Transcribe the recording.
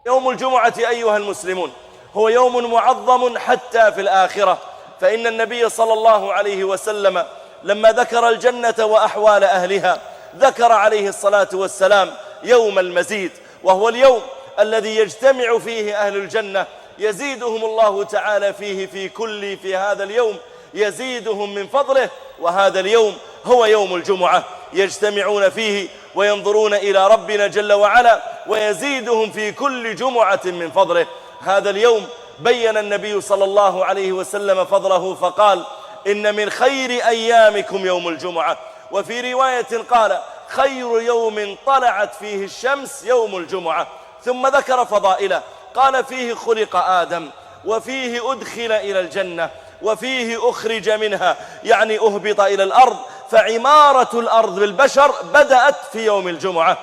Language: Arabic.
يوم الجمعة أيها المسلمون هو يوم معظم حتى في الآخرة، فإن النبي صلى الله عليه وسلم لما ذكر الجنة وأحوال أهلها ذكر عليه الصلاة والسلام يوم المزيد، وهو اليوم الذي يجتمع فيه أهل الجنة يزيدهم الله تعالى فيه في هذا اليوم يزيدهم من فضله. وهذا اليوم هو يوم الجمعة، يجتمعون فيه وينظرون إلى ربنا جل وعلا ويزيدهم في كل جمعة من فضله. هذا اليوم بين النبي صلى الله عليه وسلم فضله فقال: إن من خير أيامكم يوم الجمعة. وفي رواية قال: خير يوم طلعت فيه الشمس يوم الجمعة. ثم ذكر فضائله، قال: فيه خلق آدم، وفيه أدخل إلى الجنة، وفيه أخرج منها، يعني أهبط إلى الأرض، فعمارة الأرض بالبشر بدأت في يوم الجمعة.